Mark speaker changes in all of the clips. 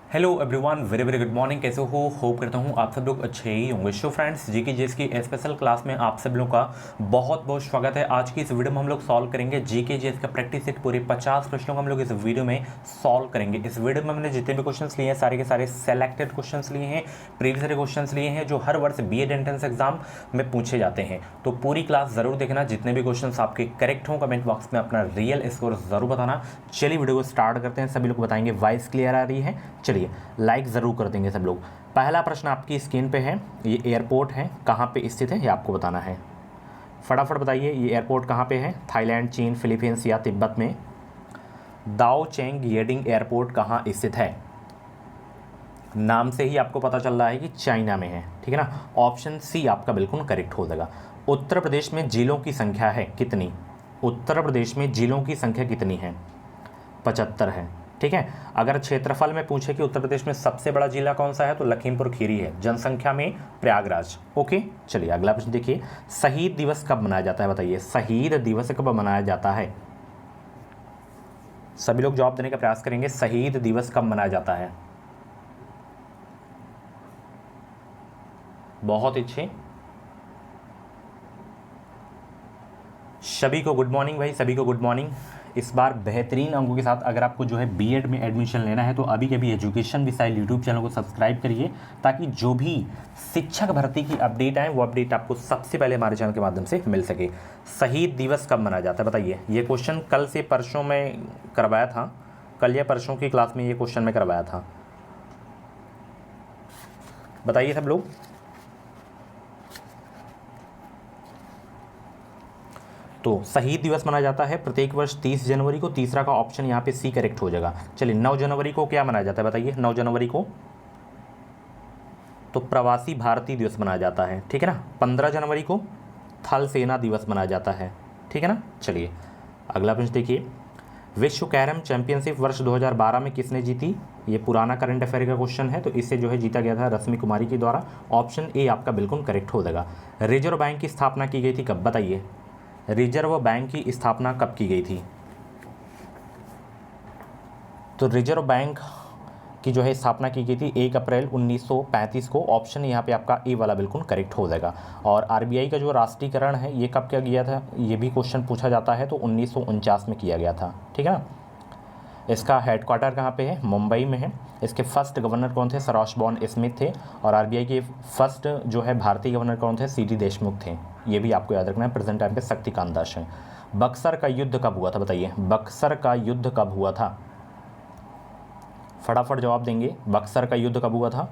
Speaker 1: Hello everyone, very very good morning. कैसे हो? Hope करता हूँ आप सब लोग अच्छे ही होंगे। सो फ्रेंड्स, जीके जीएस की स्पेशल क्लास में आप सब लोगों का बहुत बहुत स्वागत है। आज की इस वीडियो में हम लोग सॉल्व करेंगे जीके जीएस का प्रैक्टिस सेट। पूरे 50 प्रश्नों को हम लोग इस वीडियो में सॉल्व करेंगे। इस वीडियो में हमने जितने भी क्वेश्चन लिए हैं सारे के सारे सेलेक्टेड क्वेश्चन लिए हैं, प्रीवियस क्वेश्चन लिए हैं जो हर वर्ष बीएड एंट्रेंस एग्जाम में पूछे जाते हैं। तो पूरी क्लास जरूर देखना। जितने भी क्वेश्चन आपके करेक्ट हों कमेंट बॉक्स में अपना रियल स्कोर जरूर बताना। चलिए वीडियो को स्टार्ट करते हैं। सभी लोग बताएंगे वॉइस क्लियर आ रही है? चलिए लाइक ज़रूर कर देंगे सब लोग। पहला प्रश्न आपकी स्क्रीन पे है। ये एयरपोर्ट है, कहाँ पे स्थित है ये आपको बताना है। फटाफट बताइए, ये एयरपोर्ट कहाँ पे है? थाईलैंड, चीन, फिलीपींस या तिब्बत में? दाओ चेंग येडिंग एयरपोर्ट कहाँ स्थित है? नाम से ही आपको पता चल रहा है कि चाइना में है, ठीक है ना। ऑप्शन सी आपका बिल्कुल करेक्ट हो जाएगा। उत्तर प्रदेश में जिलों की संख्या है कितनी? उत्तर प्रदेश में जिलों की संख्या कितनी है? 75 है, ठीक है। अगर क्षेत्रफल में पूछे कि उत्तर प्रदेश में सबसे बड़ा जिला कौन सा है तो लखीमपुर खीरी है। जनसंख्या में प्रयागराज। ओके, चलिए अगला प्रश्न देखिए। शहीद दिवस कब मनाया जाता है? बताइए, शहीद दिवस कब मनाया जाता है? सभी लोग जवाब देने का प्रयास करेंगे। शहीद दिवस कब मनाया जाता है? बहुत अच्छे, सभी को गुड मॉर्निंग भाई, सभी को गुड मॉर्निंग। इस बार बेहतरीन अंकों के साथ अगर आपको जो है बीएड में एडमिशन लेना है तो अभी के भी एजुकेशन मिसाइल यूट्यूब चैनल को सब्सक्राइब करिए, ताकि जो भी शिक्षक भर्ती की अपडेट आए वो अपडेट आपको सबसे पहले हमारे चैनल के माध्यम से मिल सके। शहीद दिवस कब मनाया जाता है बताइए। ये क्वेश्चन कल से परसों में करवाया था, कल या परसों की क्लास में ये क्वेश्चन में करवाया था। बताइए सब लोग। तो शहीद दिवस मनाया जाता है प्रत्येक वर्ष 30 जनवरी को। तीसरा का ऑप्शन यहाँ पे सी करेक्ट हो जाएगा। चलिए 9 जनवरी को क्या मनाया जाता है बताइए। 9 जनवरी को तो प्रवासी भारतीय दिवस मनाया जाता है, ठीक है ना। 15 जनवरी को थल सेना दिवस मनाया जाता है, ठीक है ना। चलिए अगला प्रश्न देखिए। विश्व कैरम चैंपियनशिप वर्ष 2012 में किसने जीती? ये पुराना करंट अफेयर का क्वेश्चन है, तो इससे जो है जीता गया था रश्मि कुमारी के द्वारा। ऑप्शन ए आपका बिल्कुल करेक्ट हो जाएगा। रिजर्व बैंक की स्थापना की गई थी कब बताइए। रिजर्व बैंक की स्थापना कब की गई थी? तो रिजर्व बैंक की जो है स्थापना की गई थी 1 अप्रैल 1935 को। ऑप्शन यहाँ पे आपका ए वाला बिल्कुल करेक्ट हो जाएगा। और आरबीआई का जो राष्ट्रीयकरण है ये कब किया गया था, ये भी क्वेश्चन पूछा जाता है, तो 1949 में किया गया था, ठीक है ना। इसका हेडक्वार्टर कहाँ पे है? मुंबई में है। इसके फर्स्ट गवर्नर कौन थे? सरोज बॉन स्मिथ थे। और आरबीआई के फर्स्ट जो है भारतीय गवर्नर कौन थे? सीडी देशमुख थे। ये भी आपको याद रखना है। प्रेजेंट टाइम पे शक्तिकांत दास हैं। बक्सर का युद्ध कब हुआ था बताइए। बक्सर का युद्ध कब हुआ था? फटाफट जवाब देंगे। बक्सर का युद्ध कब हुआ था?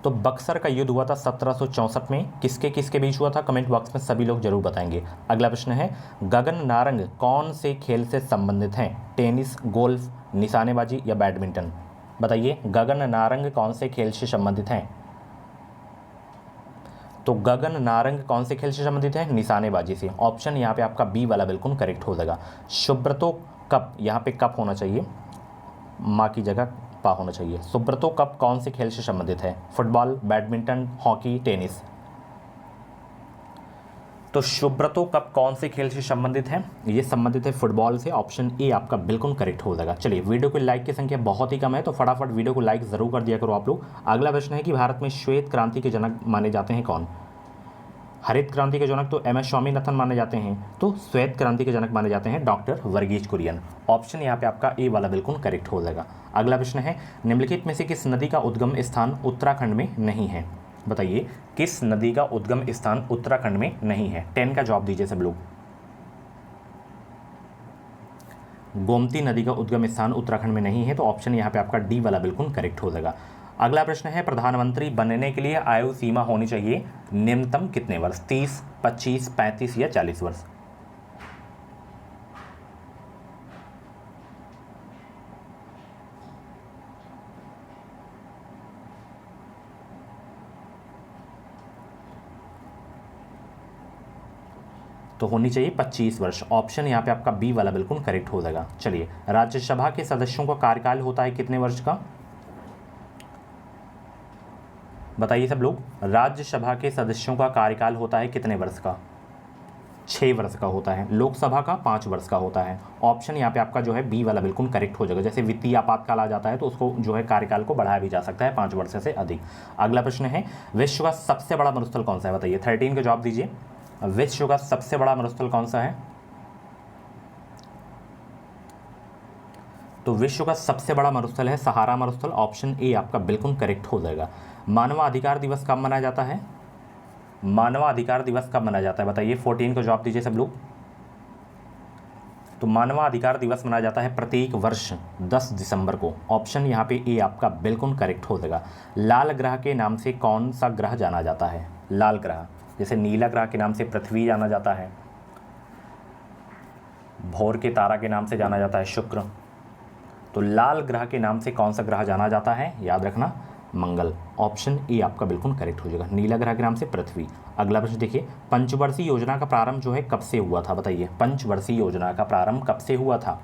Speaker 1: तो बक्सर का युद्ध हुआ था 1764 में। किसके किसके बीच हुआ था कमेंट बॉक्स में सभी लोग जरूर बताएंगे। अगला प्रश्न है, गगन नारंग कौन से खेल से संबंधित हैं? टेनिस, गोल्फ, निशानेबाजी या बैडमिंटन? बताइए, गगन नारंग कौन से खेल से संबंधित हैं? तो गगन नारंग कौन से खेल से संबंधित है? निशानेबाजी से। ऑप्शन यहाँ पे आपका बी वाला बिल्कुल करेक्ट हो जाएगा। सुब्रतो कप, यहाँ पे कप होना चाहिए, माँ की जगह पा होना चाहिए। सुब्रतो कप कौन से खेल से संबंधित है? Football, badminton, hockey, tennis? तो सुब्रतो कप कौन से खेल से संबंधित है? ये संबंधित है फुटबॉल से। ऑप्शन ए आपका बिल्कुल करेक्ट हो जाएगा। चलिए, वीडियो को लाइक की संख्या बहुत ही कम है, तो फटाफट वीडियो को लाइक जरूर कर दिया करो आप लोग। अगला प्रश्न है कि भारत में श्वेत क्रांति के जनक माने जाते हैं कौन? हरित क्रांति के जनक तो एम एस स्वामीनाथन माने जाते हैं, तो श्वेत क्रांति के जनक माने जाते हैं डॉक्टर वर्गीज कुरियन। ऑप्शन यहाँ पे आपका ए वाला बिल्कुल करेक्ट हो जाएगा। अगला प्रश्न है, निम्नलिखित में से किस नदी का उद्गम स्थान उत्तराखंड में नहीं है? बताइए, किस नदी का उद्गम स्थान उत्तराखंड में नहीं है? 10 का जवाब दीजिए सब लोग। गोमती नदी का उद्गम स्थान उत्तराखंड में नहीं है, तो ऑप्शन यहाँ पे आपका डी वाला बिल्कुल करेक्ट हो जाएगा। अगला प्रश्न है, प्रधानमंत्री बनने के लिए आयु सीमा होनी चाहिए न्यूनतम कितने वर्ष? 30, 25, 35 या 40 वर्ष? तो होनी चाहिए 25 वर्ष। ऑप्शन यहाँ पे आपका बी वाला बिल्कुल करेक्ट हो जाएगा। चलिए, राज्यसभा के सदस्यों का कार्यकाल होता है कितने वर्ष का? बताइए सब लोग, राज्यसभा के सदस्यों का कार्यकाल होता है कितने वर्ष का? 6 वर्ष का होता है, लोकसभा का 5 वर्ष का होता है। ऑप्शन यहाँ पे आपका जो है बी वाला बिल्कुल करेक्ट हो जाएगा। जैसे वित्तीय आपातकाल आ जाता है तो उसको जो है कार्यकाल को बढ़ाया भी जा सकता है 5 वर्ष से अधिक। अगला प्रश्न है, विश्व का सबसे बड़ा मरुस्थल कौन सा है, बताइए। 13 का जवाब दीजिए। विश्व का सबसे बड़ा मरुस्थल कौन सा है? तो विश्व का सबसे बड़ा मरुस्थल है सहारा मरुस्थल। ऑप्शन ए आपका बिल्कुल करेक्ट हो जाएगा। मानवाधिकार दिवस कब मनाया जाता है? मानवाधिकार दिवस कब मनाया जाता है, बताइए। 14 को जवाब दीजिए सब लोग। तो मानवाधिकार दिवस मनाया जाता है प्रत्येक वर्ष 10 दिसंबर को। ऑप्शन यहाँ पे ए आपका बिल्कुल करेक्ट हो जाएगा। लाल ग्रह के नाम से कौन सा ग्रह जाना जाता है? लाल ग्रह, जैसे नीला ग्रह के नाम से पृथ्वी जाना जाता है, भोर के तारा के नाम से जाना जाता है शुक्र। तो लाल ग्रह के नाम से कौन सा ग्रह जाना जाता है? याद रखना, मंगल। ऑप्शन ए आपका बिल्कुल करेक्ट हो जाएगा। नीला ग्रह के नाम से पृथ्वी। अगला प्रश्न देखिए, पंचवर्षीय योजना का प्रारंभ जो है कब से हुआ था, बताइए। पंचवर्षीय योजना का प्रारंभ कब से हुआ था?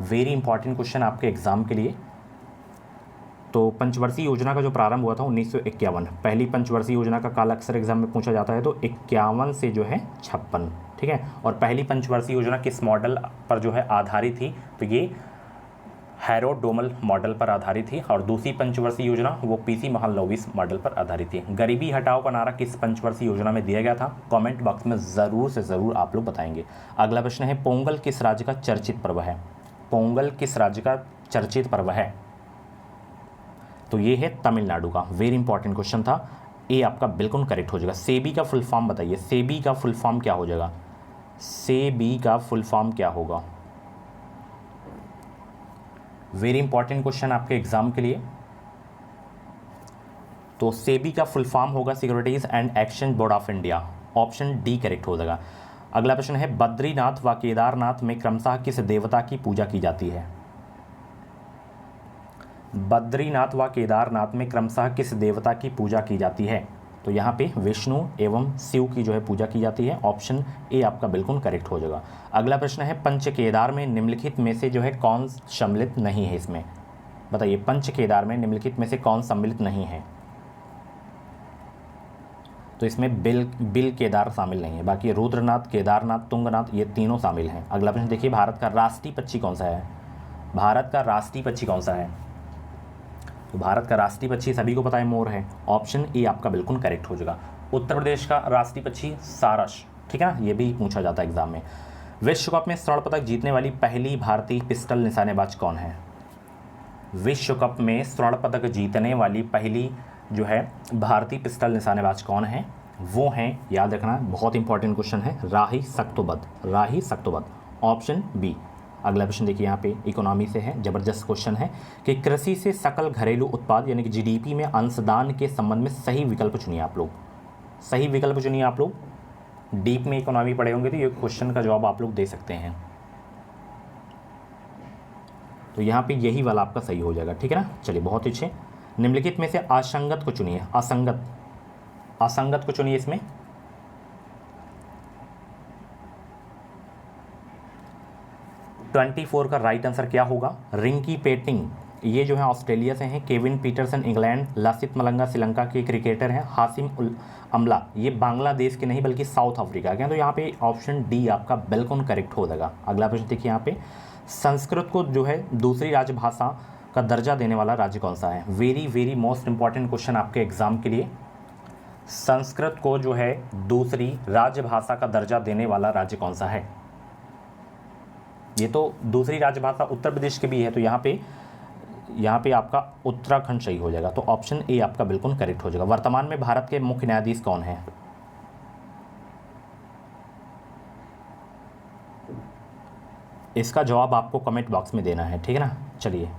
Speaker 1: वेरी इंपॉर्टेंट क्वेश्चन आपके एग्जाम के लिए। तो पंचवर्षीय योजना का जो प्रारंभ हुआ था 1951। पहली पंचवर्षीय योजना का काल अक्सर एग्जाम में पूछा जाता है, तो 51 से जो है 56, ठीक है। और पहली पंचवर्षीय योजना किस मॉडल पर जो है आधारित थी? तो ये हैरो-डोमल मॉडल पर आधारित थी। और दूसरी पंचवर्षीय योजना वो पीसी महालनोबिस मॉडल पर आधारित थी। गरीबी हटाओ का नारा किस पंचवर्षीय योजना में दिया गया था? कमेंट बॉक्स में ज़रूर से ज़रूर आप लोग बताएंगे। अगला प्रश्न है, पोंगल किस राज्य का चर्चित पर्व है? पोंगल किस राज्य का चर्चित पर्व है? तो ये है तमिलनाडु का। वेरी इंपॉर्टेंट क्वेश्चन था। ए आपका बिल्कुल करेक्ट हो जाएगा। सेबी का फुल फॉर्म बताइए। सेबी का फुल फॉर्म क्या हो जाएगा? सेबी का फुल फॉर्म क्या होगा? वेरी इंपॉर्टेंट क्वेश्चन आपके एग्जाम के लिए। तो सेबी का फुल फॉर्म होगा securities and exchange board of India. Option D correct हो जाएगा। अगला प्रश्न है, बद्रीनाथ व केदारनाथ में क्रमशः किस देवता की पूजा की जाती है? बद्रीनाथ व केदारनाथ में क्रमशः किस देवता की पूजा की जाती है? तो यहाँ पे विष्णु एवं शिव की जो है पूजा की जाती है। ऑप्शन ए आपका बिल्कुल करेक्ट हो जाएगा। अगला प्रश्न है, पंच केदार में निम्नलिखित में से जो है कौन सम्मिलित नहीं है इसमें? बताइए, पंच केदार में निम्नलिखित में से कौन सम्मिलित नहीं है? तो इसमें बिल केदार शामिल नहीं है। बाकी रुद्रनाथ, केदारनाथ, तुंगनाथ ये तीनों शामिल हैं। अगला प्रश्न देखिए, भारत का राष्ट्रीय पक्षी कौन सा है? भारत का राष्ट्रीय पक्षी कौन सा है? तो भारत का राष्ट्रीय पक्षी सभी को पता है, मोर है। ऑप्शन ए आपका बिल्कुल करेक्ट हो जाएगा। उत्तर प्रदेश का राष्ट्रीय पक्षी सारस, ठीक है ना, ये भी पूछा जाता है एग्जाम में। विश्व कप में स्वर्ण पदक जीतने वाली पहली भारतीय पिस्टल निशानेबाज कौन है? विश्व कप में स्वर्ण पदक जीतने वाली पहली जो है भारतीय पिस्टल निशानेबाज कौन है? वो हैं, याद रखना, बहुत इंपॉर्टेंट क्वेश्चन है, राही सक्तोबद। राही सक्तोबद। Option B. अगला प्रश्न देखिए, यहाँ पे इकोनॉमी से है, जबरदस्त क्वेश्चन है कि कृषि से सकल घरेलू उत्पाद यानी कि जीडीपी में अंशदान के संबंध में सही विकल्प चुनिए आप लोग। सही विकल्प चुनिए आप लोग। डीप में इकोनॉमी पढ़े होंगे तो ये क्वेश्चन का जवाब आप लोग दे सकते हैं। तो यहाँ पे यही वाला आपका सही हो जाएगा, ठीक है ना। चलिए, बहुत अच्छे। निम्नलिखित में से असंगत को चुनिए। असंगत को चुनिए इसमें। ट्वेंटी 24 का राइट आंसर क्या होगा? रिंकी पेटिंग, ये जो है ऑस्ट्रेलिया से हैं। Kevin Pietersen England. Lasith Malinga Sri Lanka के क्रिकेटर हैं। हासिम उल अमला ये बांग्लादेश के नहीं बल्कि साउथ अफ्रीका के हैं। तो यहाँ पे ऑप्शन डी आपका बिल्कुल करेक्ट हो जाएगा। अगला प्रश्न देखिए, यहाँ पे संस्कृत को जो है दूसरी राजभाषा का दर्जा देने वाला राज्य कौन सा है? Very very most important question आपके एग्जाम के लिए। संस्कृत को जो है दूसरी राजभाषा का दर्जा देने वाला राज्य कौन सा है? ये तो दूसरी राजभाषा उत्तर प्रदेश की भी है, तो यहाँ पे आपका उत्तराखंड सही हो जाएगा। तो ऑप्शन ए आपका बिल्कुल करेक्ट हो जाएगा। वर्तमान में भारत के मुख्य न्यायाधीश कौन है? इसका जवाब आपको कमेंट बॉक्स में देना है, ठीक है ना। चलिए,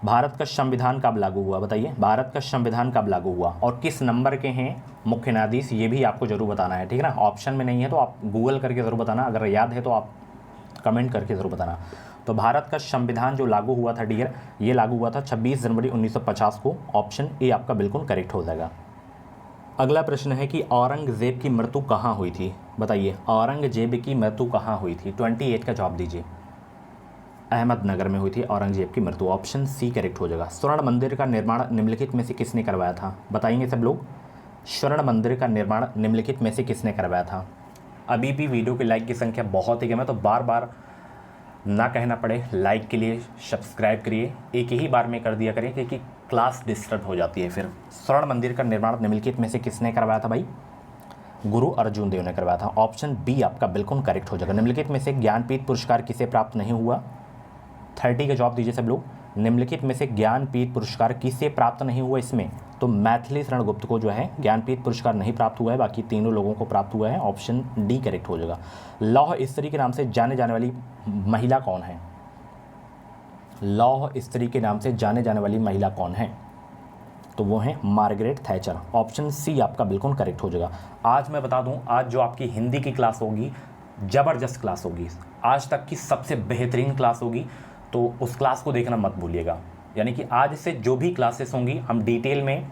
Speaker 1: भारत का संविधान कब लागू हुआ? बताइए, भारत का संविधान कब लागू हुआ और किस नंबर के हैं मुख्य न्यायाधीश, ये भी आपको जरूर बताना है, ठीक है ना। ऑप्शन में नहीं है तो आप गूगल करके ज़रूर बताना, अगर याद है तो आप कमेंट करके ज़रूर बताना। तो भारत का संविधान जो लागू हुआ था डियर, ये लागू हुआ था 26 जनवरी 1950 को। ऑप्शन ए आपका बिल्कुल करेक्ट हो जाएगा। अगला प्रश्न है कि औरंगजेब की मृत्यु कहाँ हुई थी? बताइए, औरंगजेब की मृत्यु कहाँ हुई थी? 28 का जवाब दीजिए। अहमदनगर में हुई थी औरंगजेब की मृत्यु। ऑप्शन सी करेक्ट हो जाएगा। स्वर्ण मंदिर का निर्माण निम्नलिखित में से किसने करवाया था? बताएंगे सब लोग। स्वर्ण मंदिर का निर्माण निम्नलिखित में से किसने करवाया था? अभी भी वीडियो की लाइक की संख्या बहुत ही कम है, तो बार बार ना कहना पड़े लाइक के लिए सब्सक्राइब करिए, एक ही बार में कर दिया करें क्योंकि क्लास डिस्टर्ब हो जाती है फिर। स्वर्ण मंदिर का निर्माण निम्नलिखित में से किसने करवाया था भाई? गुरु अर्जुन देव ने करवाया था। ऑप्शन बी आपका बिल्कुल करेक्ट हो जाएगा। निम्नलिखित में से ज्ञानपीठ पुरस्कार किसे प्राप्त नहीं हुआ? 30 का जवाब दीजिए सब लोग। निम्नलिखित में से ज्ञानपीठ पुरस्कार किसे प्राप्त नहीं हुआ? इसमें तो मैथिली शरण गुप्त को जो है ज्ञानपीठ पुरस्कार नहीं प्राप्त हुआ है, बाकी तीनों लोगों को प्राप्त हुआ है। ऑप्शन डी करेक्ट हो जाएगा। लौह स्त्री के नाम से जाने जाने वाली महिला कौन है? लौह स्त्री के नाम से जाने जाने वाली महिला कौन है? तो वो है मार्गरेट थैचर। ऑप्शन सी आपका बिल्कुल करेक्ट हो जाएगा। आज मैं बता दूं, आज जो आपकी हिंदी की क्लास होगी ज़बरदस्त क्लास होगी, आज तक की सबसे बेहतरीन क्लास होगी, तो उस क्लास को देखना मत भूलिएगा। यानी कि आज से जो भी क्लासेस होंगी हम डिटेल में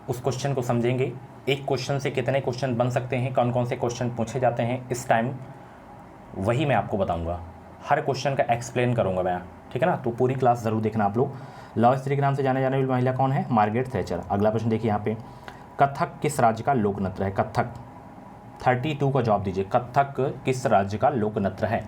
Speaker 1: उस क्वेश्चन को समझेंगे। एक क्वेश्चन से कितने क्वेश्चन बन सकते हैं, कौन कौन से क्वेश्चन पूछे जाते हैं इस टाइम, वही मैं आपको बताऊंगा। हर क्वेश्चन का एक्सप्लेन करूंगा मैं, ठीक है ना? तो पूरी क्लास ज़रूर देखना आप लोग। लौह स्त्री के नाम से जाने जाने वाली महिला कौन है? Margaret Thatcher. अगला प्रश्न देखिए यहाँ पे, कथक किस राज्य का लोक नृत्य है? कथक 32 का जवाब दीजिए। कथक किस राज्य का लोक नृत्य है?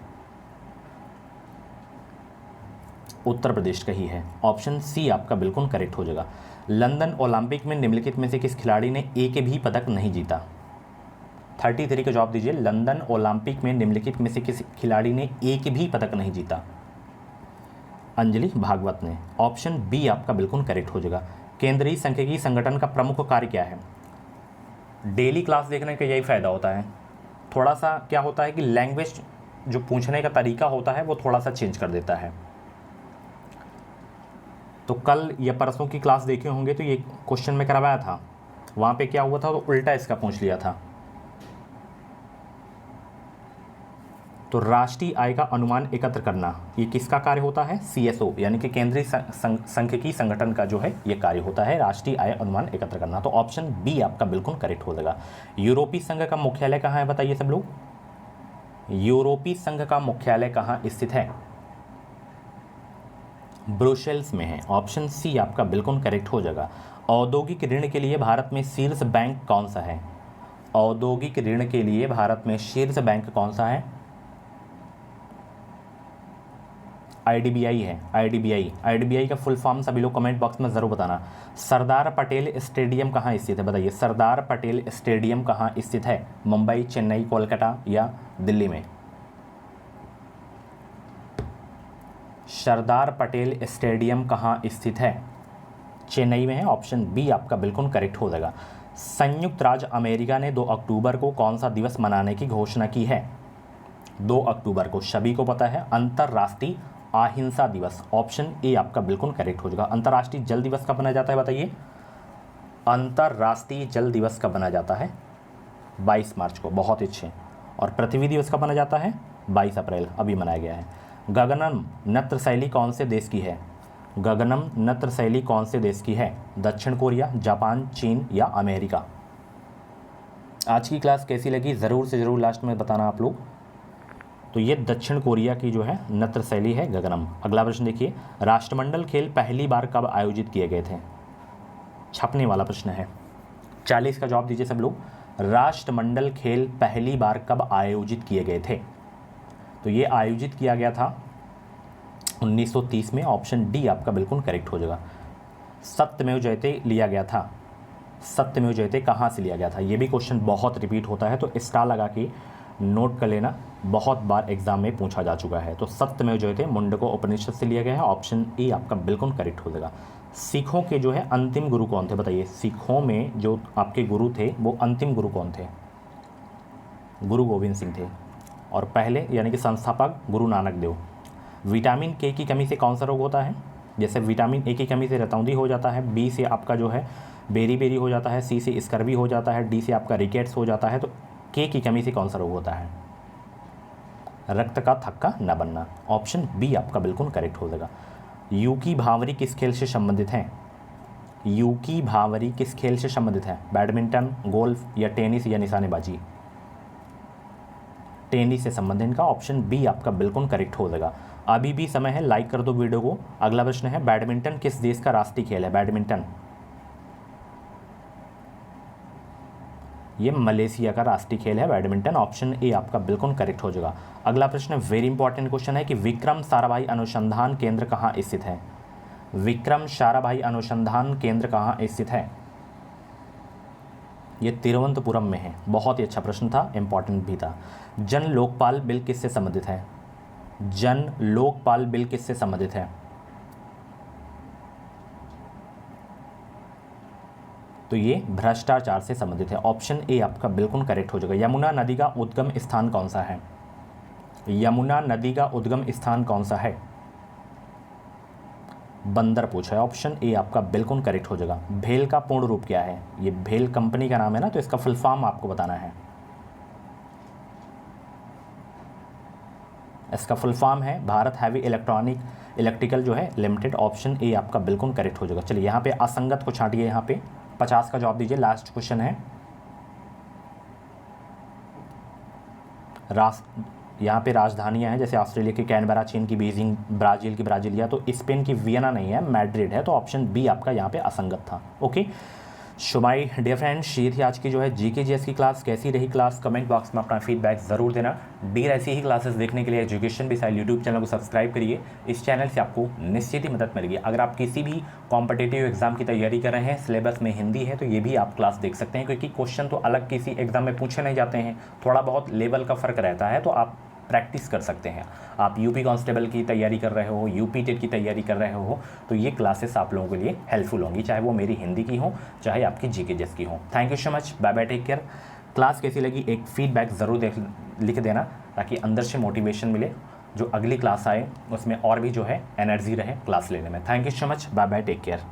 Speaker 1: उत्तर प्रदेश का ही है। ऑप्शन सी आपका बिल्कुल करेक्ट हो जाएगा। लंदन ओलंपिक में निम्नलिखित में से किस खिलाड़ी ने एक भी पदक नहीं जीता? 33 का जवाब दीजिए। लंदन ओलंपिक में निम्नलिखित में से किस खिलाड़ी ने एक भी पदक नहीं जीता? अंजलि भागवत ने। ऑप्शन बी आपका बिल्कुल करेक्ट हो जाएगा। केंद्रीय सांख्यिकी संगठन का प्रमुख कार्य क्या है? डेली क्लास देखने का यही फ़ायदा होता है। थोड़ा सा क्या होता है कि लैंग्वेज जो पूछने का तरीका होता है वो थोड़ा सा चेंज कर देता है। तो कल या परसों की क्लास देखे होंगे तो ये क्वेश्चन में करवाया था, वहाँ पे क्या हुआ था, तो उल्टा इसका पूछ लिया था। तो राष्ट्रीय आय का अनुमान एकत्र करना ये किसका कार्य होता है? CSO यानी कि केंद्रीय सांख्यिकी संगठन का जो है ये कार्य होता है, राष्ट्रीय आय अनुमान एकत्र करना। तो ऑप्शन बी आपका बिल्कुल करेक्ट हो जाएगा। यूरोपीय संघ का मुख्यालय कहाँ है बताइए सब लोग? यूरोपीय संघ का मुख्यालय कहाँ स्थित है? ब्रुसेल्स में है। ऑप्शन सी आपका बिल्कुल करेक्ट हो जाएगा। औद्योगिक ऋण के लिए भारत में शीर्ष बैंक कौन सा है? औद्योगिक ऋण के लिए भारत में शीर्ष बैंक कौन सा है? IDBI है। IDBI का फुल फॉर्म सभी लोग कमेंट बॉक्स में ज़रूर बताना। सरदार पटेल स्टेडियम कहाँ स्थित है बताइए? सरदार पटेल स्टेडियम कहाँ स्थित है? मुंबई, चेन्नई, कोलकाता या दिल्ली में? सरदार पटेल स्टेडियम कहाँ स्थित है? चेन्नई में है। ऑप्शन बी आपका बिल्कुल करेक्ट हो जाएगा। संयुक्त राज्य अमेरिका ने 2 अक्टूबर को कौन सा दिवस मनाने की घोषणा की है? 2 अक्टूबर को सभी को पता है अंतर्राष्ट्रीय अहिंसा दिवस। ऑप्शन ए आपका बिल्कुल करेक्ट हो जाएगा। अंतर्राष्ट्रीय जल दिवस कब मनाया जाता है बताइए? अंतर्राष्ट्रीय जल दिवस कब मनाया जाता है? 22 मार्च को। बहुत अच्छे। और पृथ्वी दिवस कब मनाया जाता है? 22 अप्रैल, अभी मनाया गया है। गगनम नृत्य शैली कौन से देश की है? गगनम नृत्य शैली कौन से देश की है? दक्षिण कोरिया, जापान, चीन या अमेरिका? आज की क्लास कैसी लगी ज़रूर से ज़रूर लास्ट में बताना आप लोग। तो ये दक्षिण कोरिया की जो है नृत्य शैली है गगनम। अगला प्रश्न देखिए, राष्ट्रमंडल खेल पहली बार कब आयोजित किए गए थे? छपने वाला प्रश्न है। 40 का जवाब दीजिए सब लोग। राष्ट्रमंडल खेल पहली बार कब आयोजित किए गए थे? तो ये आयोजित किया गया था 1930 में। ऑप्शन डी आपका बिल्कुल करेक्ट हो जाएगा। सत्यमेव जयते लिया गया था। सत्यमेव जयते कहाँ से लिया गया था? ये भी क्वेश्चन बहुत रिपीट होता है, तो स्टार लगा के नोट कर लेना, बहुत बार एग्जाम में पूछा जा चुका है। तो सत्यमेव जयते मुंडको उपनिषद से लिया गया है। ऑप्शन ए आपका बिल्कुल करेक्ट हो जाएगा। सिखों के जो है अंतिम गुरु कौन थे बताइए? सिखों में जो आपके गुरु थे वो अंतिम गुरु कौन थे? गुरु गोविंद सिंह थे। और पहले यानी कि संस्थापक गुरु नानक देव। विटामिन के की कमी से कौन सा रोग होता है? जैसे विटामिन ए की कमी से रतौंधी हो जाता है, बी से आपका जो है बेरी बेरी हो जाता है, सी से स्कर्वी हो जाता है, डी से आपका रिकेट्स हो जाता है। तो के की कमी से कौन सा रोग होता है? रक्त का थक्का न बनना। ऑप्शन बी आपका बिल्कुल करेक्ट हो जाएगा। यू की भांवरी किस खेल से संबंधित है? यू की भांवरी किस खेल से संबंधित है? बैडमिंटन, गोल्फ या टेनिस या निशानेबाजी? टेनिस से संबंधित इनका। ऑप्शन बी आपका बिल्कुल करेक्ट हो जाएगा। अभी भी समय है, लाइक कर दो वीडियो को। अगला प्रश्न है, बैडमिंटन किस देश का राष्ट्रीय खेल है? बैडमिंटन ये मलेशिया का राष्ट्रीय खेल है बैडमिंटन। ऑप्शन ए आपका बिल्कुल करेक्ट हो जाएगा। अगला प्रश्न वेरी इंपॉर्टेंट क्वेश्चन है कि विक्रम साराभाई अनुसंधान केंद्र कहाँ स्थित है? विक्रम साराभाई अनुसंधान केंद्र कहाँ स्थित है? ये तिरुवनंतपुरम में है। बहुत ही अच्छा प्रश्न था, इंपॉर्टेंट भी था। जन लोकपाल बिल किससे संबंधित है? जन लोकपाल बिल किससे संबंधित है? तो ये भ्रष्टाचार से संबंधित है। ऑप्शन ए आपका बिल्कुल करेक्ट हो जाएगा। यमुना नदी का उद्गम स्थान कौन सा है? यमुना नदी का उद्गम स्थान कौन सा है? बंदर पूछा है। ऑप्शन ए आपका बिल्कुल करेक्ट हो जाएगा। भेल का पूर्ण रूप क्या है? ये भेल कंपनी का नाम है ना, तो इसका फुल फॉर्म आपको बताना है। इसका फुल फॉर्म है भारत हैवी इलेक्ट्रिकल जो है लिमिटेड। ऑप्शन ए आपका बिल्कुल करेक्ट हो जाएगा। चलिए यहाँ पे असंगत को छांटिए, यहाँ पे 50 का जवाब दीजिए। लास्ट क्वेश्चन है। यहाँ पे राजधानियाँ हैं, जैसे ऑस्ट्रेलिया की कैनबरा, चीन की बीजिंग, ब्राज़ील की ब्राज़ीलिया, तो स्पेन की वियना नहीं है, मैड्रिड है। तो ऑप्शन बी आपका यहाँ पे असंगत था। Okay, so my dear friends, ये थी आज की जो है जीके जीएस की क्लास। कैसी रही क्लास कमेंट बॉक्स में अपना फीडबैक ज़रूर देना। डीर ऐसी ही क्लासेस देखने के लिए एजुकेशन मिसाइल यूट्यूब चैनल को सब्सक्राइब करिए। इस चैनल से आपको निश्चित ही मदद मिलेगी। अगर आप किसी भी कॉम्पिटिटिव एग्जाम की तैयारी कर रहे हैं, सिलेबस में हिंदी है, तो ये भी आप क्लास देख सकते हैं, क्योंकि क्वेश्चन तो अलग किसी एग्जाम में पूछे नहीं जाते हैं, थोड़ा बहुत लेवल का फ़र्क रहता है, तो आप प्रैक्टिस कर सकते हैं। आप यूपी कांस्टेबल की तैयारी कर रहे हो, यूपी टेट की तैयारी कर रहे हो, तो ये क्लासेस आप लोगों के लिए हेल्पफुल होंगी, चाहे वो मेरी हिंदी की हो, चाहे आपकी जीके जीएस की हो। Thank you so much, bye bye, take care. Class कैसी लगी एक फीडबैक ज़रूर लिख देना, ताकि अंदर से मोटिवेशन मिले, जो अगली क्लास आए उसमें और भी जो है एनर्जी रहे क्लास लेने में। Thank you so much, bye bye, take care.